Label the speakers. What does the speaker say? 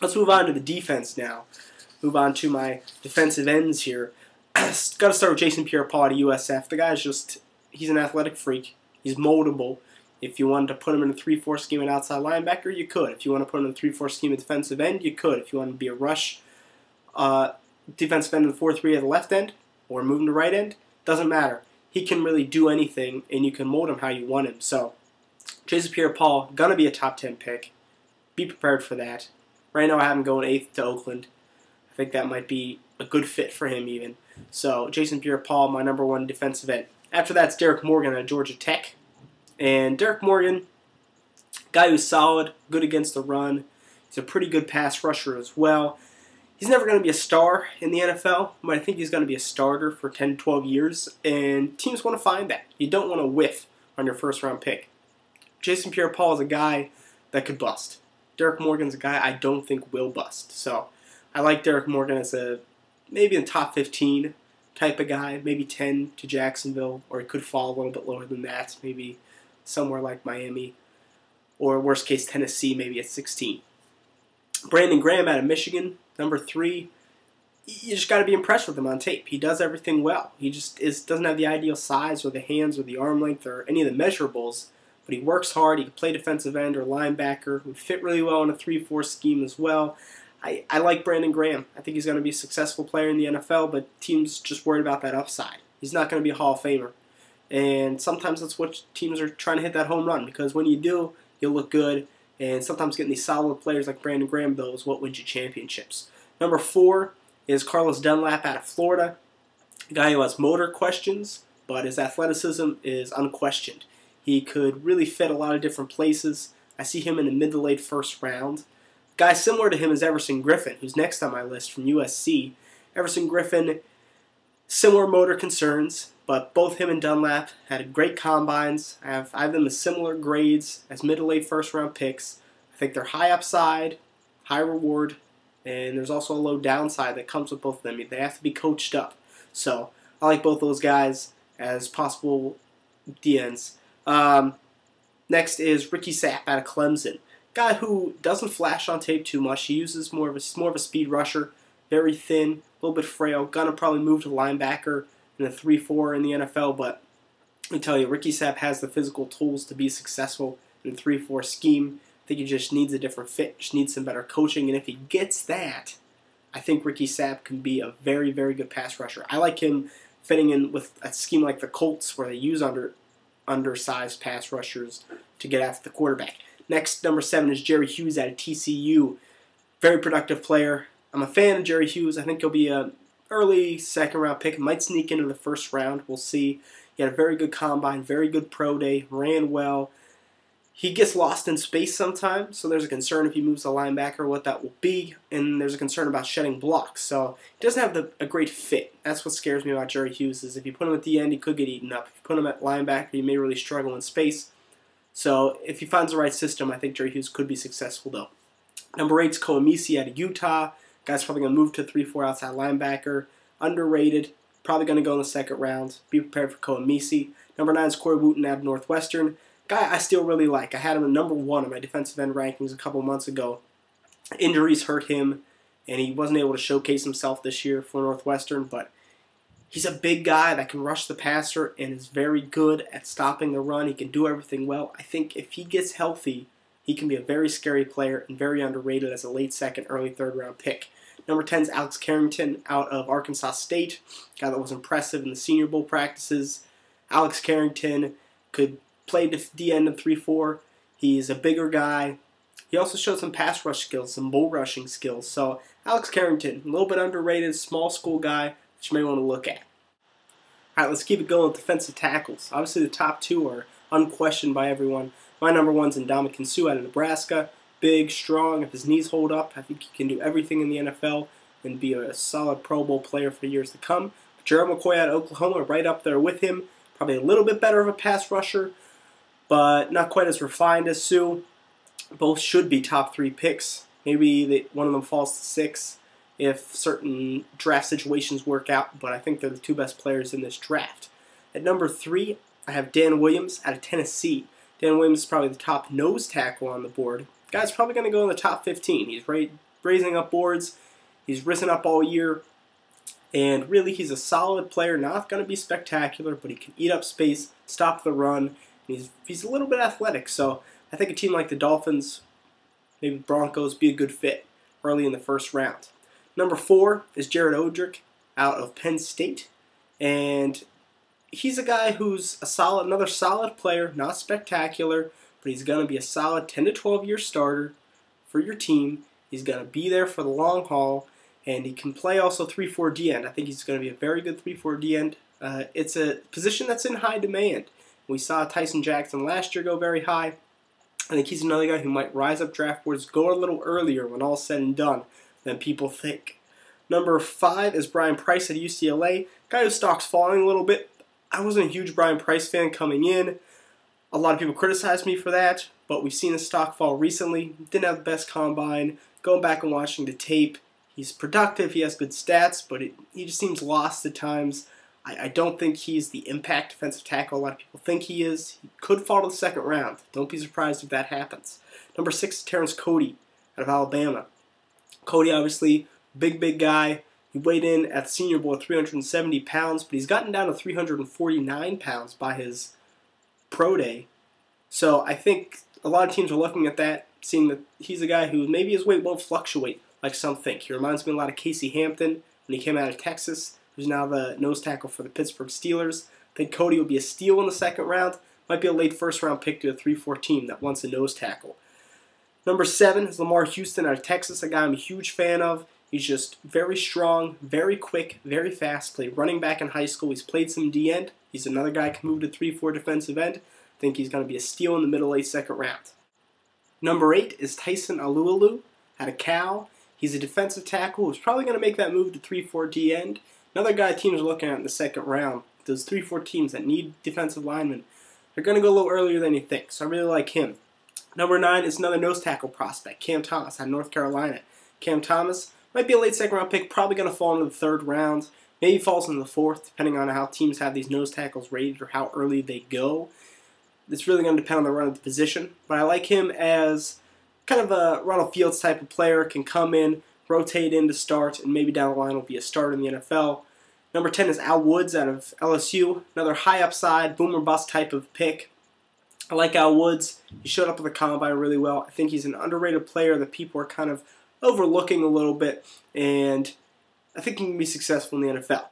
Speaker 1: Let's move on to the defense now. Move on to my defensive ends here. Got to start with Jason Pierre-Paul at USF. The guy's he's an athletic freak. He's moldable. If you wanted to put him in a 3-4 scheme at outside linebacker, you could. If you want to put him in a 3-4 scheme at defensive end, you could. If you want to be a rush defensive end in the 4-3 at the left end or move him to right end, doesn't matter. He can really do anything, and you can mold him how you want him. So, Jason Pierre-Paul, going to be a top 10 pick. Be prepared for that. Right now I have him going 8th to Oakland. I think that might be a good fit for him even. So, Jason Pierre-Paul, my number 1 defensive end. After that, it's Derrick Morgan at Georgia Tech. And Derrick Morgan, guy who's solid, good against the run. He's a pretty good pass rusher as well. He's never going to be a star in the NFL, but I think he's going to be a starter for 10 to 12 years, and teams want to find that. You don't want to whiff on your first-round pick. Jason Pierre-Paul is a guy that could bust. Derrick Morgan's a guy I don't think will bust. So I like Derrick Morgan as maybe in top 15 type of guy, maybe 10 to Jacksonville, or he could fall a little bit lower than that, maybe somewhere like Miami, or worst case Tennessee, maybe at 16. Brandon Graham out of Michigan, number 3. You just got to be impressed with him on tape. He does everything well. He just doesn't have the ideal size or the hands or the arm length or any of the measurables, but he works hard. He can play defensive end or linebacker. Would fit really well in a 3-4 scheme as well. I like Brandon Graham. I think he's going to be a successful player in the NFL, but teams just worried about that upside. He's not going to be a Hall of Famer. And sometimes that's what teams are trying to hit that home run, because when you do, you'll look good. And sometimes getting these solid players like Brandon Graham, though, is what wins you championships. Number 4 is Carlos Dunlap out of Florida. A guy who has motor questions, but his athleticism is unquestioned. He could really fit a lot of different places. I see him in the mid to late first round. A guy similar to him is Everson Griffen, who's next on my list from USC. Everson Griffen, similar motor concerns, but both him and Dunlap had great combines. I have them as similar grades as mid to late first round picks. I think they're high upside, high reward, and there's also a low downside that comes with both of them. They have to be coached up. So I like both those guys as possible DNs. Next is Ricky Sapp out of Clemson. Guy who doesn't flash on tape too much. He uses more of a speed rusher, very thin, a little bit frail. Gonna probably move to linebacker in a 3-4 in the NFL, but I tell you, Ricky Sapp has the physical tools to be successful in a 3-4 scheme. I think he just needs a different fit, just needs some better coaching, and if he gets that, I think Ricky Sapp can be a very, very good pass rusher. I like him fitting in with a scheme like the Colts, where they use undersized pass rushers to get after the quarterback. Next, number 7 is Jerry Hughes out of TCU. Very productive player. I'm a fan of Jerry Hughes. I think he'll be an early second-round pick. Might sneak into the first round. We'll see. He had a very good combine, very good pro day, ran well. He gets lost in space sometimes, so there's a concern if he moves to linebacker what that will be, and there's a concern about shedding blocks. So he doesn't have a great fit. That's what scares me about Jerry Hughes, is if you put him at the end, he could get eaten up. If you put him at linebacker, he may really struggle in space. So if he finds the right system, I think Jerry Hughes could be successful, though. Number 8 is Koa Misi out of Utah. Guy's probably going to move to 3-4 outside linebacker. Underrated. Probably going to go in the second round. Be prepared for Koa Misi. Number 9 is Wootton out of Northwestern. Guy I still really like. I had him at number 1 in my defensive end rankings a couple months ago. Injuries hurt him, and he wasn't able to showcase himself this year for Northwestern, but he's a big guy that can rush the passer and is very good at stopping the run. He can do everything well. I think if he gets healthy, he can be a very scary player and very underrated as a late second, early third round pick. Number 10 is Alex Carrington out of Arkansas State. Guy that was impressive in the Senior Bowl practices. Alex Carrington could play the end of 3-4. He's a bigger guy. He also showed some pass rush skills, some bull rushing skills. So Alex Carrington, a little bit underrated, small school guy that you may want to look at. All right, let's keep it going with defensive tackles. Obviously, the top 2 are unquestioned by everyone. My number 1 is Ndamukong Suh out of Nebraska. Big, strong. If his knees hold up, I think he can do everything in the NFL and be a solid Pro Bowl player for years to come. Gerald McCoy out of Oklahoma, right up there with him. Probably a little bit better of a pass rusher, but not quite as refined as Suh. Both should be top 3 picks. Maybe one of them falls to 6 if certain draft situations work out, but I think they're the 2 best players in this draft. At number 3, I have Dan Williams out of Tennessee. Dan Williams is probably the top nose tackle on the board. Guy's probably going to go in the top 15. He's right raising up boards. He's risen up all year. And really, he's a solid player. Not going to be spectacular, but he can eat up space, stop the run. And he's a little bit athletic. So I think a team like the Dolphins, maybe Broncos, be a good fit early in the first round. Number 4 is Gerald Odrick out of Penn State. And he's a guy who's another solid player, not spectacular, but he's going to be a solid 10 to 12 year starter for your team. He's going to be there for the long haul, and he can play also 3-4 D end. I think he's going to be a very good 3-4 D end. It's a position that's in high demand. We saw Tyson Jackson last year go very high. I think he's another guy who might rise up draft boards, go a little earlier when all's said and done than people think. Number 5 is Brian Price at UCLA, guy whose stock's falling a little bit. I wasn't a huge Brian Price fan coming in. A lot of people criticized me for that, but we've seen his stock fall recently. Didn't have the best combine. Going back and watching the tape, he's productive, he has good stats, but he just seems lost at times. I don't think he's the impact defensive tackle a lot of people think he is. He could fall to the second round. Don't be surprised if that happens. Number 6 is Terrence Cody out of Alabama. Cody, obviously, big guy. He weighed in at the Senior Bowl at 370 pounds, but he's gotten down to 349 pounds by his pro day. So I think a lot of teams are looking at that, seeing that he's a guy who maybe his weight won't fluctuate like some think. He reminds me a lot of Casey Hampton when he came out of Texas, who's now the nose tackle for the Pittsburgh Steelers. I think Cody will be a steal in the second round. Might be a late first round pick to a 3-4 team that wants a nose tackle. Number 7 is Lamarr Houston out of Texas, a guy I'm a huge fan of. He's just very strong, very quick, very fast. Played running back in high school. He's played some D end. He's another guy who can move to 3-4 defensive end. I think he's going to be a steal in the middle late second round. Number 8 is Tyson Alualu out of Cal. He's a defensive tackle who's probably going to make that move to 3-4 D end. Another guy teams are looking at in the second round. Those 3-4 teams that need defensive linemen, they're going to go a little earlier than you think. So I really like him. Number 9 is another nose tackle prospect, Cam Thomas out of North Carolina. Cam Thomas might be a late second round pick, probably going to fall into the third round. Maybe falls into the fourth, depending on how teams have these nose tackles rated or how early they go. It's really going to depend on the run of the position. But I like him as kind of a Ronald Fields type of player, can come in, rotate in to start, and maybe down the line will be a starter in the NFL. Number 10 is Al Woods out of LSU. Another high upside, boom or bust type of pick. I like Al Woods. He showed up at the combine really well. I think he's an underrated player that people are kind of overlooking a little bit, and I think he can be successful in the NFL.